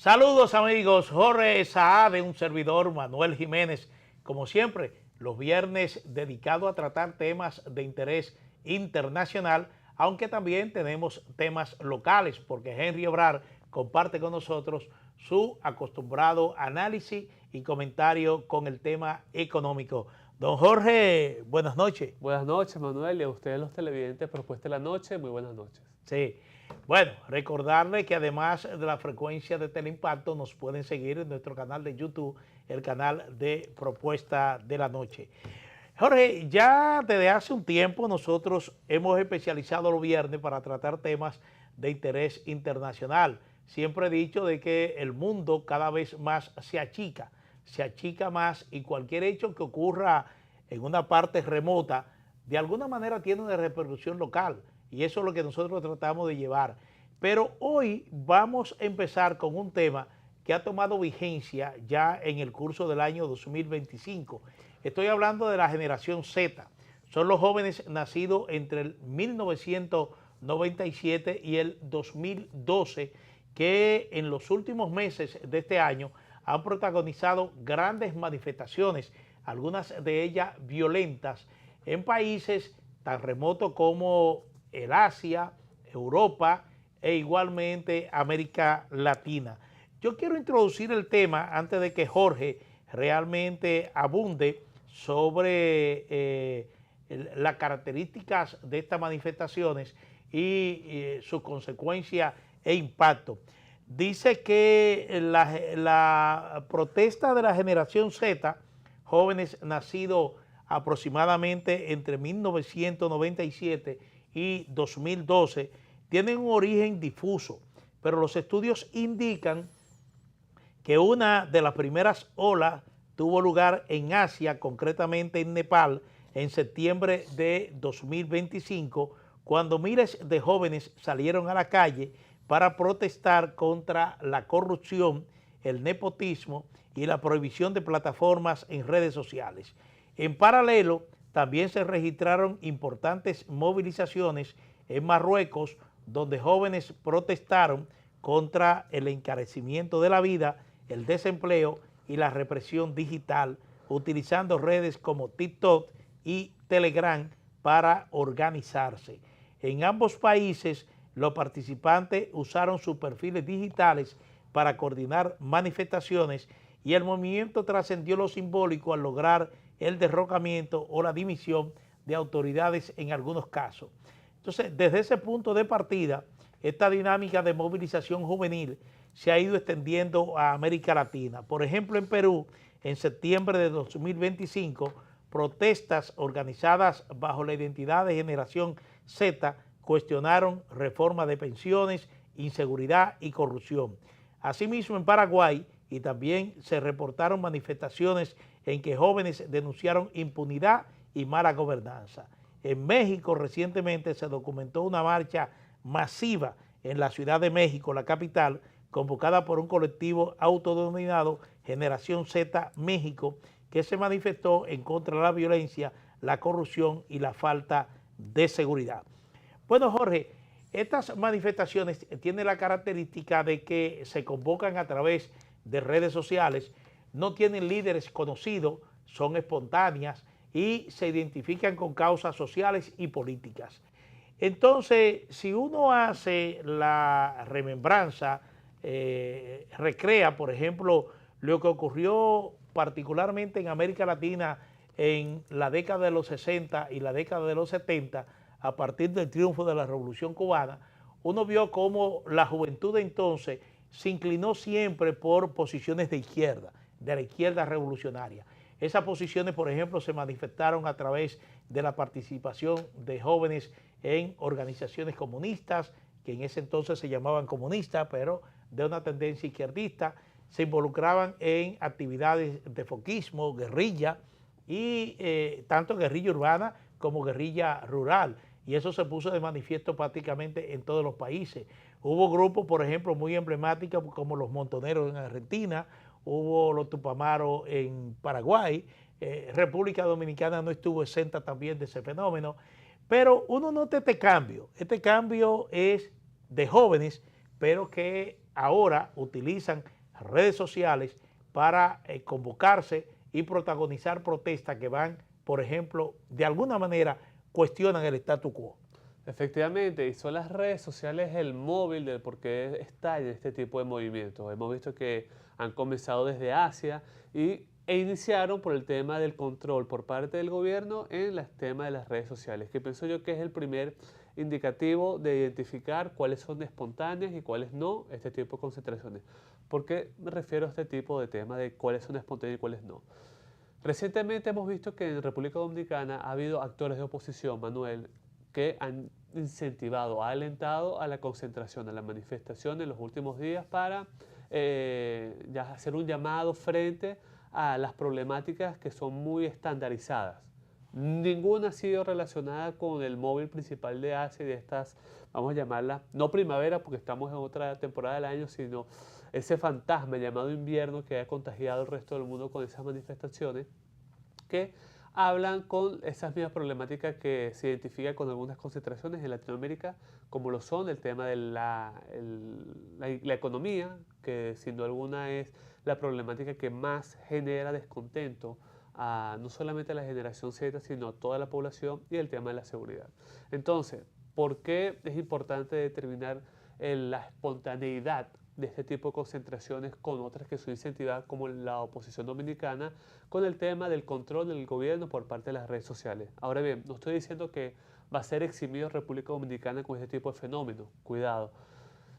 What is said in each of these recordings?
Saludos amigos, Jorge Saade, un servidor, Manuel Jiménez, como siempre, los viernes dedicado a tratar temas de interés internacional, aunque también tenemos temas locales, porque Henry Obrar comparte con nosotros su acostumbrado análisis y comentario con el tema económico. Don Jorge, buenas noches. Buenas noches, Manuel, y a ustedes los televidentes propuesta de la noche, muy buenas noches. Sí, bueno, recordarle que además de la frecuencia de Teleimpacto nos pueden seguir en nuestro canal de YouTube, el canal de Propuesta de la Noche. Jorge, ya desde hace un tiempo nosotros hemos especializado los viernes para tratar temas de interés internacional. Siempre he dicho de que el mundo cada vez más se achica más y cualquier hecho que ocurra en una parte remota, de alguna manera tiene una repercusión local. Y eso es lo que nosotros tratamos de llevar. Pero hoy vamos a empezar con un tema que ha tomado vigencia ya en el curso del año 2025. Estoy hablando de la generación Z. Son los jóvenes nacidos entre el 1997 y el 2012 que en los últimos meses de este año han protagonizado grandes manifestaciones, algunas de ellas violentas, en países tan remotos como el Asia, Europa e igualmente América Latina. Yo quiero introducir el tema antes de que Jorge realmente abunde sobre las características de estas manifestaciones y sus consecuencias e impacto. Dice que la protesta de la generación Z, jóvenes nacidos aproximadamente entre 1997 y 2012, tienen un origen difuso, pero los estudios indican que una de las primeras olas tuvo lugar en Asia, concretamente en Nepal, en septiembre de 2025, cuando miles de jóvenes salieron a la calle para protestar contra la corrupción, el nepotismo y la prohibición de plataformas en redes sociales. En paralelo, también se registraron importantes movilizaciones en Marruecos, donde jóvenes protestaron contra el encarecimiento de la vida, el desempleo y la represión digital, utilizando redes como TikTok y Telegram para organizarse. En ambos países, los participantes usaron sus perfiles digitales para coordinar manifestaciones y el movimiento trascendió lo simbólico al lograr el derrocamiento o la dimisión de autoridades en algunos casos. Entonces, desde ese punto de partida, esta dinámica de movilización juvenil se ha ido extendiendo a América Latina. Por ejemplo, en Perú, en septiembre de 2025, protestas organizadas bajo la identidad de Generación Z cuestionaron reforma de pensiones, inseguridad y corrupción. Asimismo, en Paraguay, y también se reportaron manifestaciones en que jóvenes denunciaron impunidad y mala gobernanza. En México recientemente se documentó una marcha masiva en la Ciudad de México, la capital, convocada por un colectivo autodenominado Generación Z México, que se manifestó en contra de la violencia, la corrupción y la falta de seguridad. Bueno, Jorge, estas manifestaciones tienen la característica de que se convocan a través de redes sociales, no tienen líderes conocidos, son espontáneas y se identifican con causas sociales y políticas. Entonces, si uno hace la remembranza, recrea, por ejemplo, lo que ocurrió particularmente en América Latina en la década de los 60 y la década de los 70, a partir del triunfo de la Revolución Cubana, uno vio cómo la juventud de entonces se inclinó siempre por posiciones de la izquierda revolucionaria. Esas posiciones, por ejemplo, se manifestaron a través de la participación de jóvenes en organizaciones comunistas, que en ese entonces se llamaban comunistas, pero de una tendencia izquierdista, se involucraban en actividades de foquismo, guerrilla, y tanto guerrilla urbana como guerrilla rural. Y eso se puso de manifiesto prácticamente en todos los países. Hubo grupos, por ejemplo, muy emblemáticos como los Montoneros en Argentina, hubo los Tupamaros en Paraguay, República Dominicana no estuvo exenta también de ese fenómeno, pero uno nota este cambio es de jóvenes, pero que ahora utilizan redes sociales para convocarse y protagonizar protestas que van, por ejemplo, de alguna manera cuestionan el statu quo. Efectivamente, y son las redes sociales el móvil del por qué estallan este tipo de movimientos. Hemos visto que han comenzado desde Asia e iniciaron por el tema del control por parte del gobierno en el tema de las redes sociales, que pienso yo que es el primer indicativo de identificar cuáles son espontáneas y cuáles no, este tipo de concentraciones. ¿Por qué me refiero a este tipo de temas de cuáles son espontáneas y cuáles no? Recientemente hemos visto que en República Dominicana ha habido actores de oposición, Manuel, que han incentivado, alentado a la concentración, a la manifestación en los últimos días para ya hacer un llamado frente a las problemáticas que son muy estandarizadas. Ninguna ha sido relacionada con el móvil principal de Asia y de estas, vamos a llamarla, no primavera porque estamos en otra temporada del año, sino ese fantasma llamado invierno que ha contagiado al resto del mundo con esas manifestaciones que hablan con esas mismas problemáticas que se identifican con algunas concentraciones en Latinoamérica, como lo son el tema de la economía, que sin duda alguna es la problemática que más genera descontento a no solamente a la generación Z, sino a toda la población, y el tema de la seguridad. Entonces, ¿por qué es importante determinar la espontaneidad de este tipo de concentraciones con otras que son incentivadas como la oposición dominicana con el tema del control del gobierno por parte de las redes sociales? Ahora bien, no estoy diciendo que va a ser eximido República Dominicana con este tipo de fenómenos, cuidado.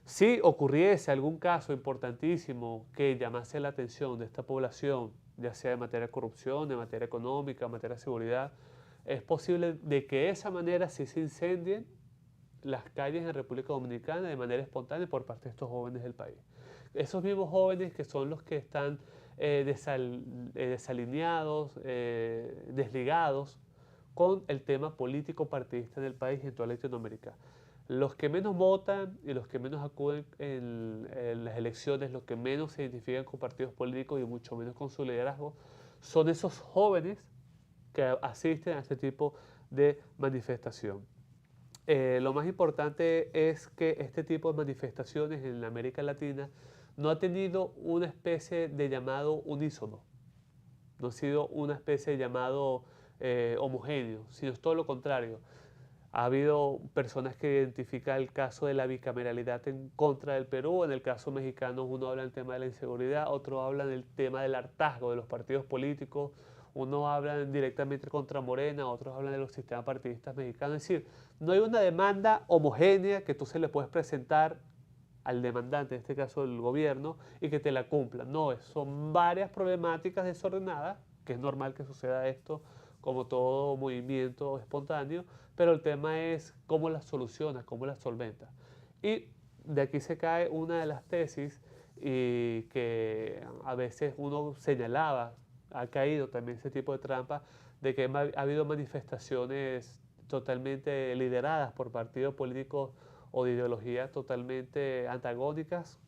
Si ocurriese algún caso importantísimo que llamase la atención de esta población, ya sea en materia de corrupción, en materia económica, en materia de seguridad, es posible de que de esa manera sí se incendien las calles en República Dominicana de manera espontánea por parte de estos jóvenes del país. Esos mismos jóvenes que son los que están desalineados, desligados con el tema político partidista en el país y en toda Latinoamérica. Los que menos votan y los que menos acuden en las elecciones, los que menos se identifican con partidos políticos y mucho menos con su liderazgo, son esos jóvenes que asisten a este tipo de manifestación. Lo más importante es que este tipo de manifestaciones en América Latina no ha tenido una especie de llamado unísono, no ha sido una especie de llamado homogéneo, sino es todo lo contrario. Ha habido personas que identifican el caso de la bicameralidad en contra del Perú. En el caso mexicano uno habla del tema de la inseguridad, otro habla del tema del hartazgo de los partidos políticos, uno habla directamente contra Morena, otros hablan de los sistemas partidistas mexicanos. Es decir, no hay una demanda homogénea que tú se le puedes presentar al demandante, en este caso el gobierno, y que te la cumpla. No, son varias problemáticas desordenadas, que es normal que suceda esto, como todo movimiento espontáneo, pero el tema es cómo las solucionas, cómo las solventas. Y de aquí se cae una de las tesis y que a veces uno señalaba, ha caído también ese tipo de trampa, de que ha habido manifestaciones totalmente lideradas por partidos políticos o de ideologías totalmente antagónicas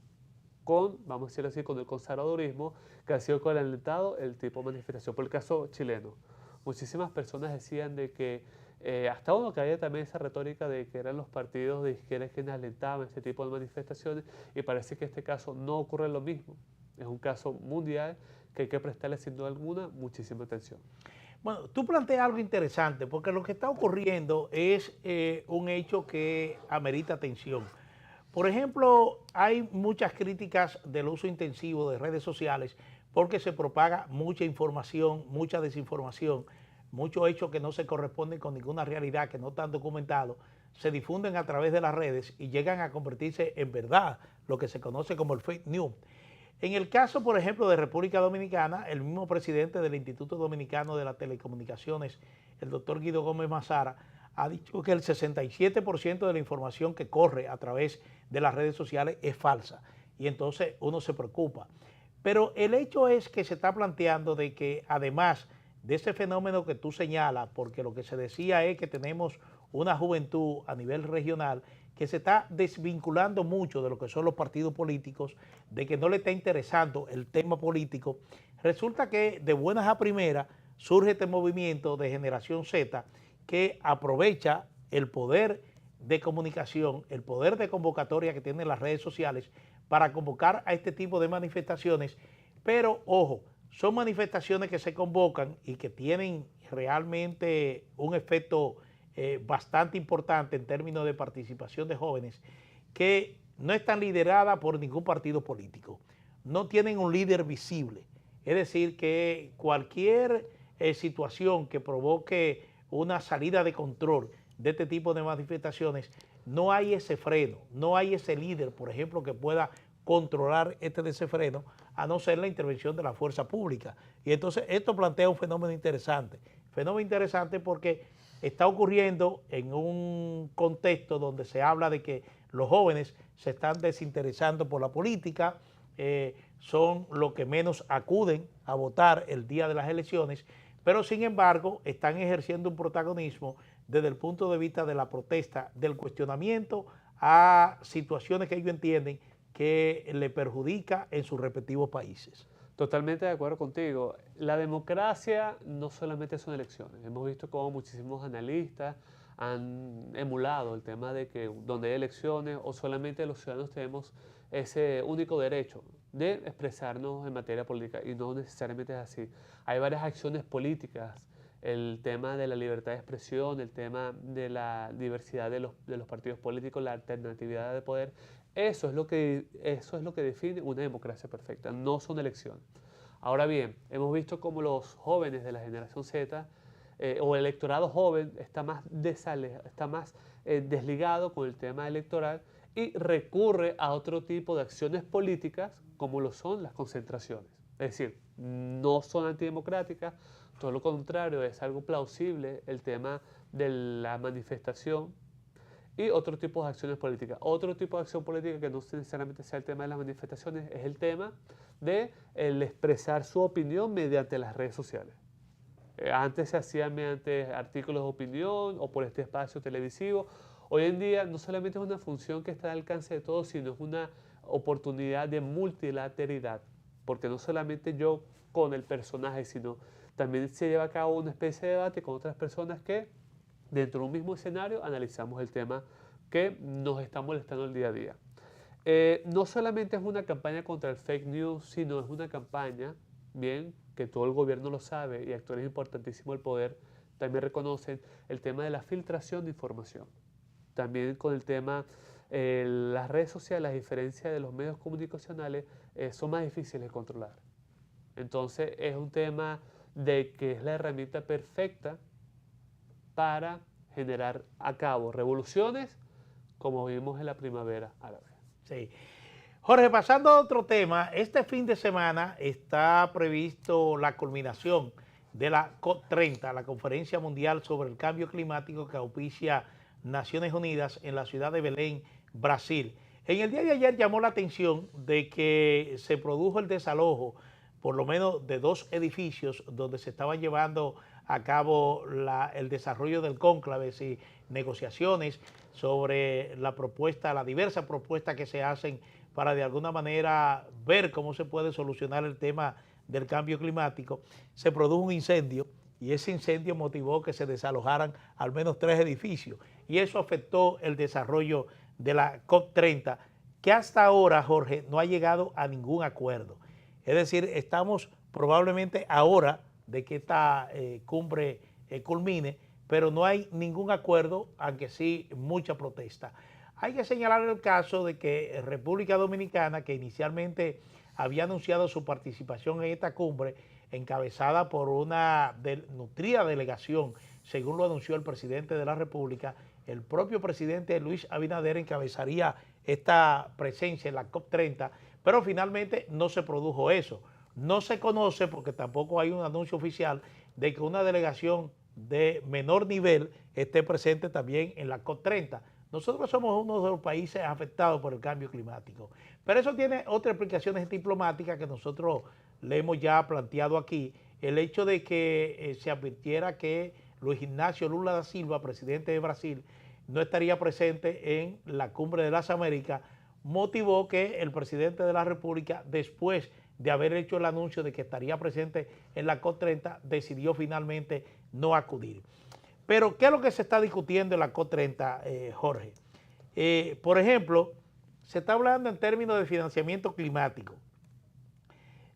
con, vamos a decirlo así, con el conservadurismo, que ha sido alentado el tipo de manifestación. Por el caso chileno, muchísimas personas decían de que hasta uno que había también esa retórica de que eran los partidos de izquierda quienes alentaban este tipo de manifestaciones, y parece que en este caso no ocurre lo mismo. Es un caso mundial que hay que prestarle sin duda alguna muchísima atención. Bueno, tú planteas algo interesante, porque lo que está ocurriendo es un hecho que amerita atención. Por ejemplo, hay muchas críticas del uso intensivo de redes sociales porque se propaga mucha información, mucha desinformación, muchos hechos que no se corresponden con ninguna realidad, que no están documentados, se difunden a través de las redes y llegan a convertirse en verdad, lo que se conoce como el fake news. En el caso, por ejemplo, de República Dominicana, el mismo presidente del Instituto Dominicano de las Telecomunicaciones, el doctor Guido Gómez Mazara, ha dicho que el 67% de la información que corre a través de las redes sociales es falsa, y entonces uno se preocupa. Pero el hecho es que se está planteando de que además de ese fenómeno que tú señalas, porque lo que se decía es que tenemos una juventud a nivel regional que se está desvinculando mucho de lo que son los partidos políticos, de que no le está interesando el tema político, resulta que de buenas a primeras surge este movimiento de Generación Z que aprovecha el poder de comunicación, el poder de convocatoria que tienen las redes sociales para convocar a este tipo de manifestaciones, pero ojo, son manifestaciones que se convocan y que tienen realmente un efecto bastante importante en términos de participación de jóvenes, que no están lideradas por ningún partido político, no tienen un líder visible, es decir, que cualquier situación que provoque una salida de control de este tipo de manifestaciones, no hay ese freno, no hay ese líder, por ejemplo, que pueda controlar este desenfreno, a no ser la intervención de la fuerza pública. Y entonces esto plantea un fenómeno interesante porque está ocurriendo en un contexto donde se habla de que los jóvenes se están desinteresando por la política, son los que menos acuden a votar el día de las elecciones, pero sin embargo están ejerciendo un protagonismo desde el punto de vista de la protesta, del cuestionamiento a situaciones que ellos entienden que le perjudica en sus respectivos países. Totalmente de acuerdo contigo. La democracia no solamente son elecciones. Hemos visto cómo muchísimos analistas han emulado el tema de que donde hay elecciones o solamente los ciudadanos tenemos ese único derecho de expresarnos en materia política, y no necesariamente es así. Hay varias acciones políticas, el tema de la libertad de expresión, el tema de la diversidad de los partidos políticos, la alternatividad de poder. Eso es lo que define una democracia perfecta, no son elecciones. Ahora bien, hemos visto cómo los jóvenes de la generación Z o el electorado joven está más desligado con el tema electoral y recurre a otro tipo de acciones políticas como lo son las concentraciones. Es decir, no son antidemocráticas, todo lo contrario, es algo plausible el tema de la manifestación y otro tipo de acciones políticas. Otro tipo de acción política que no necesariamente sea el tema de las manifestaciones es el tema de el expresar su opinión mediante las redes sociales. Antes se hacía mediante artículos de opinión o por este espacio televisivo. Hoy en día no solamente es una función que está al alcance de todos, sino es una oportunidad de multilateralidad, porque no solamente yo con el personaje, sino también se lleva a cabo una especie de debate con otras personas que dentro de un mismo escenario analizamos el tema que nos está molestando el día a día. No solamente es una campaña contra el fake news, sino es una campaña, bien, que todo el gobierno lo sabe y actores importantísimos del poder también reconocen el tema de la filtración de información. También con el tema, las redes sociales, a diferencia de los medios comunicacionales, son más difíciles de controlar. Entonces es un tema de que es la herramienta perfecta para generar a cabo revoluciones como vimos en la primavera árabe. Sí. Jorge, pasando a otro tema, este fin de semana está previsto la culminación de la COP30, la Conferencia Mundial sobre el Cambio Climático que auspicia Naciones Unidas en la ciudad de Belén, Brasil. En el día de ayer llamó la atención de que se produjo el desalojo, por lo menos de 2 edificios donde se estaban llevando a cabo el desarrollo del cónclave y negociaciones sobre la propuesta, las diversas propuestas que se hacen para de alguna manera ver cómo se puede solucionar el tema del cambio climático. Se produjo un incendio y ese incendio motivó que se desalojaran al menos 3 edificios y eso afectó el desarrollo de la COP30, que hasta ahora, Jorge, no ha llegado a ningún acuerdo. Es decir, estamos probablemente ahora de que esta cumbre culmine, pero no hay ningún acuerdo, aunque sí mucha protesta. Hay que señalar el caso de que República Dominicana, que inicialmente había anunciado su participación en esta cumbre, encabezada por una nutrida delegación, según lo anunció el presidente de la República, el propio presidente Luis Abinader encabezaría esta presencia en la COP30, pero finalmente no se produjo eso. No se conoce, porque tampoco hay un anuncio oficial, de que una delegación de menor nivel esté presente también en la COP30. Nosotros somos uno de los países afectados por el cambio climático, pero eso tiene otras explicaciones diplomáticas que nosotros le hemos ya planteado aquí. El hecho de que se advirtiera que Luis Ignacio Lula da Silva, presidente de Brasil, no estaría presente en la Cumbre de las Américas, motivó que el presidente de la República, después de haber hecho el anuncio de que estaría presente en la COP30, decidió finalmente no acudir. Pero, ¿qué es lo que se está discutiendo en la COP30, Jorge? Por ejemplo, se está hablando en términos de financiamiento climático.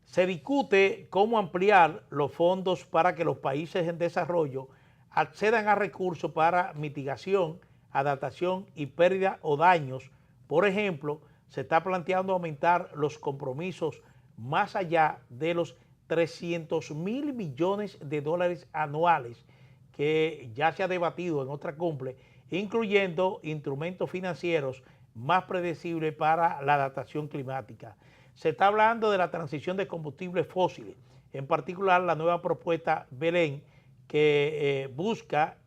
Se discute cómo ampliar los fondos para que los países en desarrollo accedan a recursos para mitigación, adaptación y pérdida o daños. Por ejemplo, se está planteando aumentar los compromisos más allá de los 300.000 millones de dólares anuales que ya se ha debatido en otra cumbre, incluyendo instrumentos financieros más predecibles para la adaptación climática. Se está hablando de la transición de combustibles fósiles, en particular la nueva propuesta Belén, que busca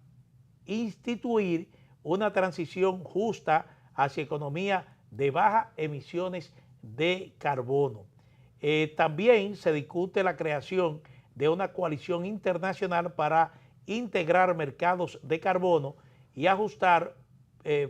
instituir una transición justa hacia economía de bajas emisiones de carbono. También se discute la creación de una coalición internacional para integrar mercados de carbono y ajustar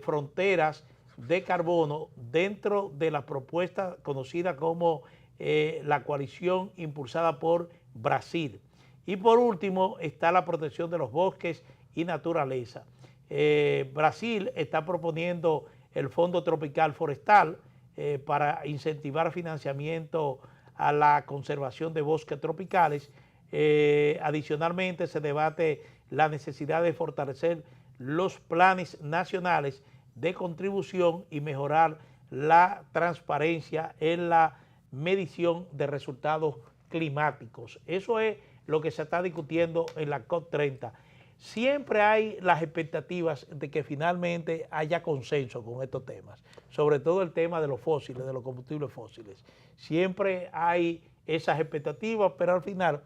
fronteras de carbono dentro de la propuesta conocida como la coalición impulsada por Brasil. Y por último está la protección de los bosques y naturaleza. Brasil está proponiendo el Fondo Tropical Forestal para incentivar financiamiento a la conservación de bosques tropicales. Adicionalmente se debate la necesidad de fortalecer los planes nacionales de contribución y mejorar la transparencia en la medición de resultados climáticos. Eso es lo que se está discutiendo en la COP30. Siempre hay las expectativas de que finalmente haya consenso con estos temas, sobre todo el tema de los fósiles, de los combustibles fósiles. Siempre hay esas expectativas, pero al final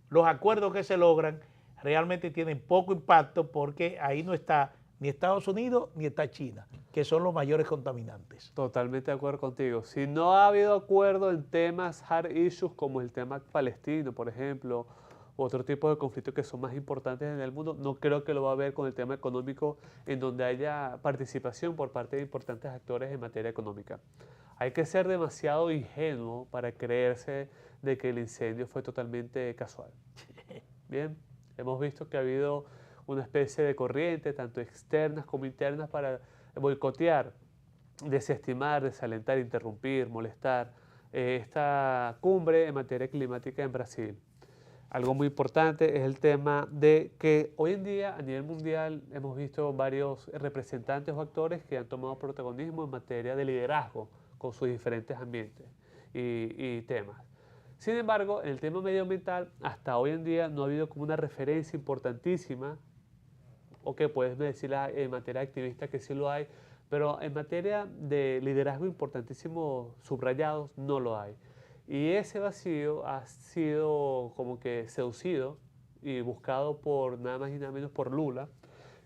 los acuerdos que se logran realmente tienen poco impacto porque ahí no está ni Estados Unidos ni está China, que son los mayores contaminantes. Totalmente de acuerdo contigo. Si no ha habido acuerdo en temas hard issues como el tema palestino, por ejemplo, u otro tipo de conflictos que son más importantes en el mundo, no creo que lo va a haber con el tema económico en donde haya participación por parte de importantes actores en materia económica. Hay que ser demasiado ingenuo para creerse de que el incendio fue totalmente casual. Bien, hemos visto que ha habido una especie de corriente, tanto externas como internas, para boicotear, desestimar, desalentar, interrumpir, molestar esta cumbre en materia climática en Brasil. Algo muy importante es el tema de que hoy en día a nivel mundial hemos visto varios representantes o actores que han tomado protagonismo en materia de liderazgo con sus diferentes ambientes y temas. Sin embargo, en el tema medioambiental, hasta hoy en día no ha habido como una referencia importantísima, o que puedes decir en materia activista que sí lo hay, pero en materia de liderazgo importantísimo subrayados no lo hay. Y ese vacío ha sido como que seducido y buscado por nada más y nada menos por Lula,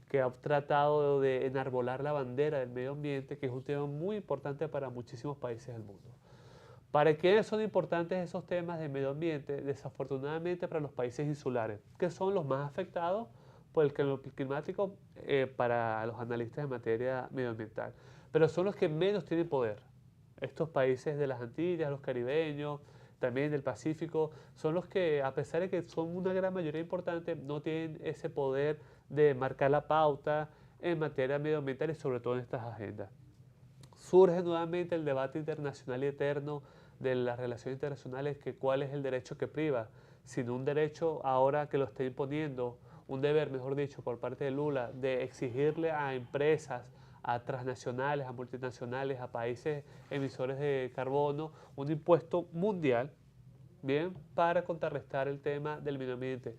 que ha tratado de enarbolar la bandera del medio ambiente, que es un tema muy importante para muchísimos países del mundo. ¿Para quiénes son importantes esos temas de medio ambiente? Desafortunadamente para los países insulares, que son los más afectados por el cambio climático para los analistas en materia medioambiental. Pero son los que menos tienen poder. Estos países de las Antillas, los caribeños, también del Pacífico, son los que, a pesar de que son una gran mayoría importante, no tienen ese poder de marcar la pauta en materia medioambiental y sobre todo en estas agendas. Surge nuevamente el debate internacional y eterno de las relaciones internacionales, que cuál es el derecho que priva, sino un derecho ahora que lo está imponiendo, un deber, mejor dicho, por parte de Lula, de exigirle a empresas, a transnacionales, a multinacionales, a países emisores de carbono, un impuesto mundial, bien, para contrarrestar el tema del medio ambiente.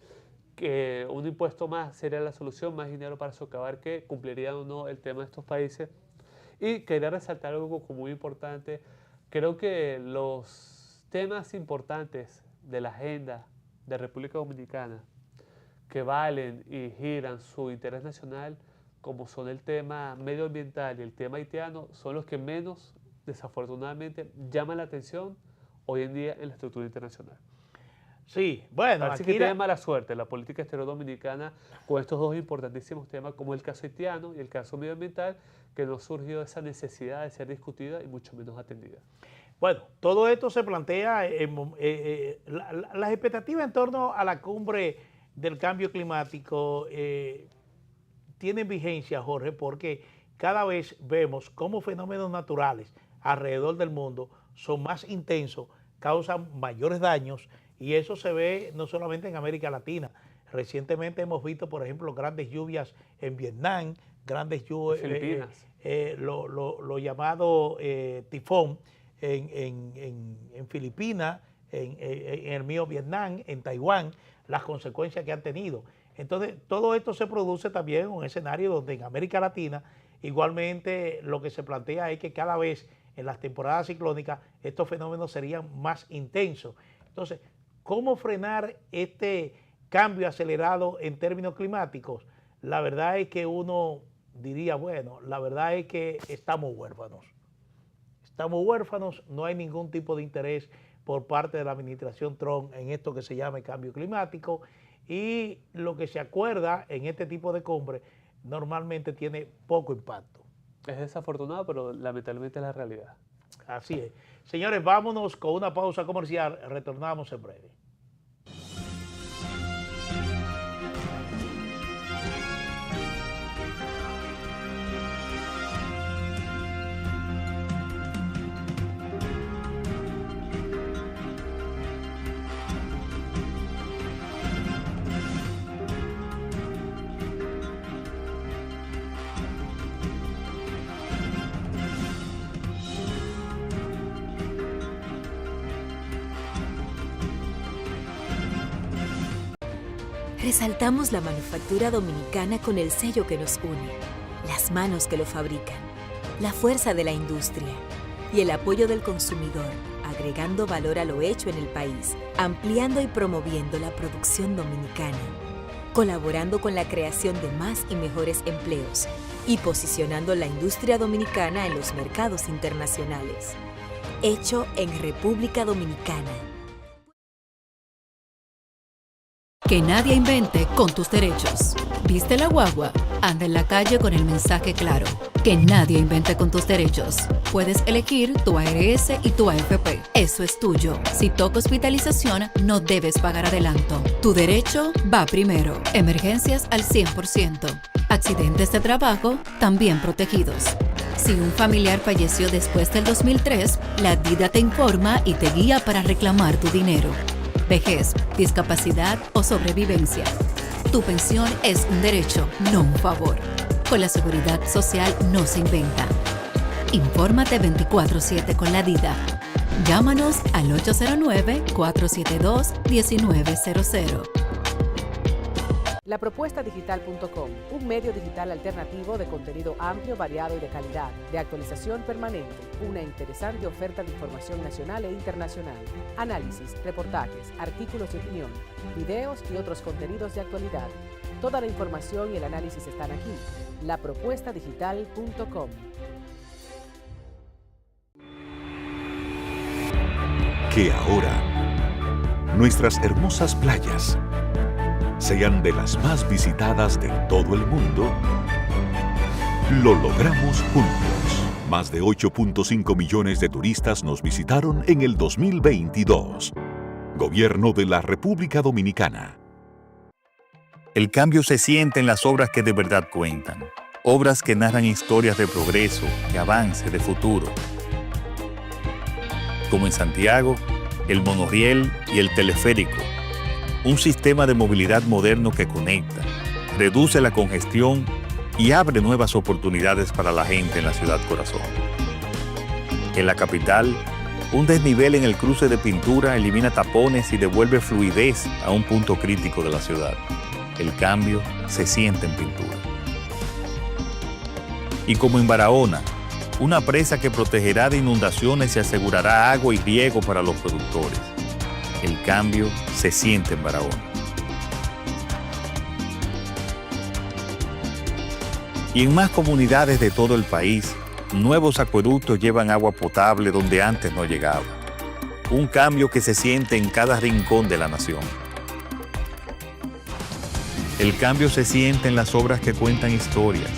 Que un impuesto más sería la solución, más dinero para socavar que cumpliría o no el tema de estos países. Y quería resaltar algo como muy importante. Creo que los temas importantes de la agenda de República Dominicana que valen y giran su interés nacional, como son el tema medioambiental y el tema haitiano, son los que menos, desafortunadamente, llaman la atención hoy en día en la estructura internacional. Sí, bueno, Así que tiene mala suerte la política exterior dominicana con estos dos importantísimos temas, como el caso haitiano y el caso medioambiental, que no surgió esa necesidad de ser discutida y mucho menos atendida. Bueno, todo esto se plantea, las expectativas en torno a la cumbre del cambio climático tienen vigencia, Jorge, porque cada vez vemos cómo fenómenos naturales alrededor del mundo son más intensos, causan mayores daños, y eso se ve no solamente en América Latina. Recientemente hemos visto, por ejemplo, grandes lluvias en Vietnam, grandes lluvias, Filipinas. lo llamado tifón en Filipinas, en el mío Vietnam, en Taiwán, las consecuencias que han tenido. Entonces, todo esto se produce también en un escenario donde en América Latina, igualmente lo que se plantea es que cada vez en las temporadas ciclónicas estos fenómenos serían más intensos. Entonces, ¿cómo frenar este cambio acelerado en términos climáticos? La verdad es que uno diría, bueno, la verdad es que estamos huérfanos. Estamos huérfanos, no hay ningún tipo de interés por parte de la administración Trump en esto que se llama el cambio climático, y lo que se acuerda en este tipo de cumbre normalmente tiene poco impacto. Es desafortunado, pero lamentablemente es la realidad. Así es. Señores, vámonos con una pausa comercial, retornamos en breve. Resaltamos la manufactura dominicana con el sello que nos une, las manos que lo fabrican, la fuerza de la industria y el apoyo del consumidor, agregando valor a lo hecho en el país, ampliando y promoviendo la producción dominicana, colaborando con la creación de más y mejores empleos y posicionando la industria dominicana en los mercados internacionales. Hecho en República Dominicana. Que nadie invente con tus derechos. ¿Viste la guagua? Anda en la calle con el mensaje claro. Que nadie invente con tus derechos. Puedes elegir tu ARS y tu AFP. Eso es tuyo. Si toca hospitalización, no debes pagar adelanto. Tu derecho va primero. Emergencias al 100%. Accidentes de trabajo también protegidos. Si un familiar falleció después del 2003, la DIDA te informa y te guía para reclamar tu dinero. Vejez, discapacidad o sobrevivencia. Tu pensión es un derecho, no un favor. Con la seguridad social no se inventa. Infórmate 24/7 con la DIDA. Llámanos al 809-472-1900. Lapropuestadigital.com, un medio digital alternativo de contenido amplio, variado y de calidad, de actualización permanente, una interesante oferta de información nacional e internacional, análisis, reportajes, artículos de opinión, videos y otros contenidos de actualidad. Toda la información y el análisis están aquí. Lapropuestadigital.com. Que ahora nuestras hermosas playas sean de las más visitadas de todo el mundo, lo logramos juntos. Más de 8.5 millones de turistas nos visitaron en el 2022. Gobierno de la República Dominicana. El cambio se siente en las obras que de verdad cuentan. Obras que narran historias de progreso, de avance, de futuro. Como en Santiago, el monorriel y el teleférico. Un sistema de movilidad moderno que conecta, reduce la congestión y abre nuevas oportunidades para la gente en la ciudad corazón. En la capital, un desnivel en el cruce de Pintura elimina tapones y devuelve fluidez a un punto crítico de la ciudad. El cambio se siente en Pintura. Y como en Barahona, una presa que protegerá de inundaciones y asegurará agua y riego para los productores. El cambio se siente en Barahona. Y en más comunidades de todo el país, nuevos acueductos llevan agua potable donde antes no llegaba. Un cambio que se siente en cada rincón de la nación. El cambio se siente en las obras que cuentan historias,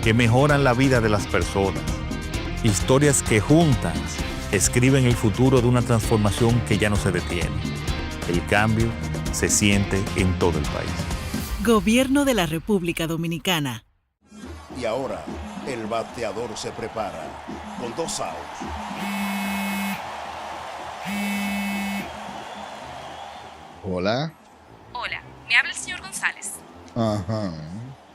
que mejoran la vida de las personas. Historias que juntas escriben el futuro de una transformación que ya no se detiene. El cambio se siente en todo el país. Gobierno de la República Dominicana. Y ahora, el bateador se prepara con 2 outs Hola. Hola, me habla el señor González. Ajá.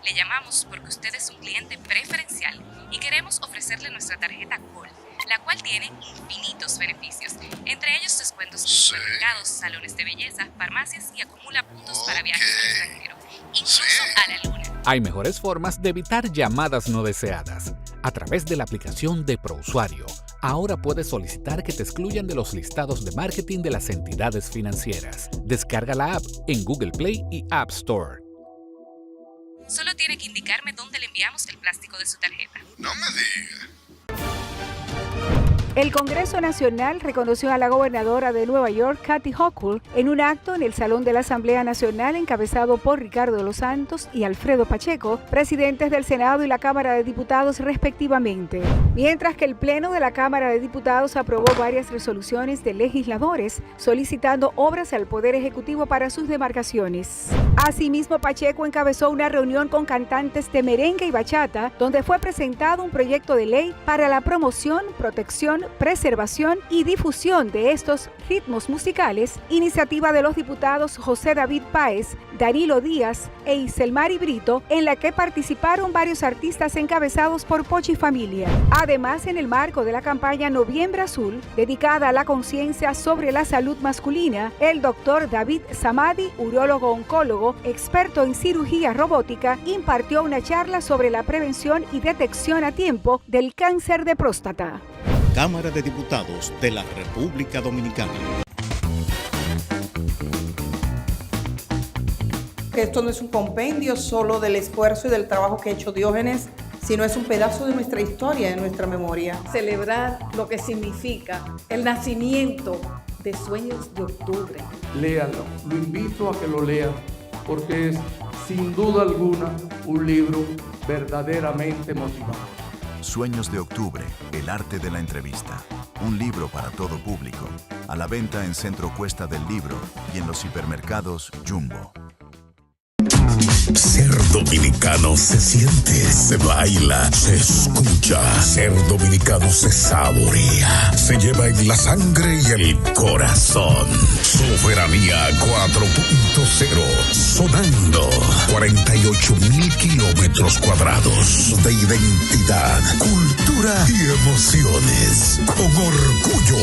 Le llamamos porque usted es un cliente preferencial y queremos ofrecerle nuestra tarjeta Col, la cual tiene infinitos beneficios, entre ellos descuentos en supermercados, salones de belleza, farmacias y acumula puntos para viajes al extranjero, incluso a la luna. Hay mejores formas de evitar llamadas no deseadas. A través de la aplicación de ProUsuario, ahora puedes solicitar que te excluyan de los listados de marketing de las entidades financieras. Descarga la app en Google Play y App Store. Solo tiene que indicarme dónde le enviamos el plástico de su tarjeta. No me digas. El Congreso Nacional reconoció a la gobernadora de Nueva York, Kathy Hochul, en un acto en el Salón de la Asamblea Nacional encabezado por Ricardo de los Santos y Alfredo Pacheco, presidentes del Senado y la Cámara de Diputados respectivamente. Mientras que el Pleno de la Cámara de Diputados aprobó varias resoluciones de legisladores solicitando obras al Poder Ejecutivo para sus demarcaciones. Asimismo, Pacheco encabezó una reunión con cantantes de merengue y bachata, donde fue presentado un proyecto de ley para la promoción, protección, preservación y difusión de estos ritmos musicales, iniciativa de los diputados José David Páez, Danilo Díaz e Iselmari Brito, en la que participaron varios artistas encabezados por Pochi Familia. Además, en el marco de la campaña Noviembre Azul, dedicada a la conciencia sobre la salud masculina, el doctor David Samadi, urólogo oncólogo, experto en cirugía robótica, impartió una charla sobre la prevención y detección a tiempo del cáncer de próstata. Cámara de Diputados de la República Dominicana. Esto no es un compendio solo del esfuerzo y del trabajo que ha hecho Diógenes, sino es un pedazo de nuestra historia, de nuestra memoria. Celebrar lo que significa el nacimiento de Sueños de Octubre. Léanlo, lo invito a que lo lean, porque es sin duda alguna un libro verdaderamente motivador. Sueños de Octubre, el arte de la entrevista. Un libro para todo público. A la venta en Centro Cuesta del Libro y en los hipermercados Jumbo. Ser dominicano se siente, se baila, se escucha. Ser dominicano se saborea, se lleva en la sangre y el corazón. Soberanía 4.0, sonando 48.000 kilómetros cuadrados de identidad, cultura y emociones. Con orgullo,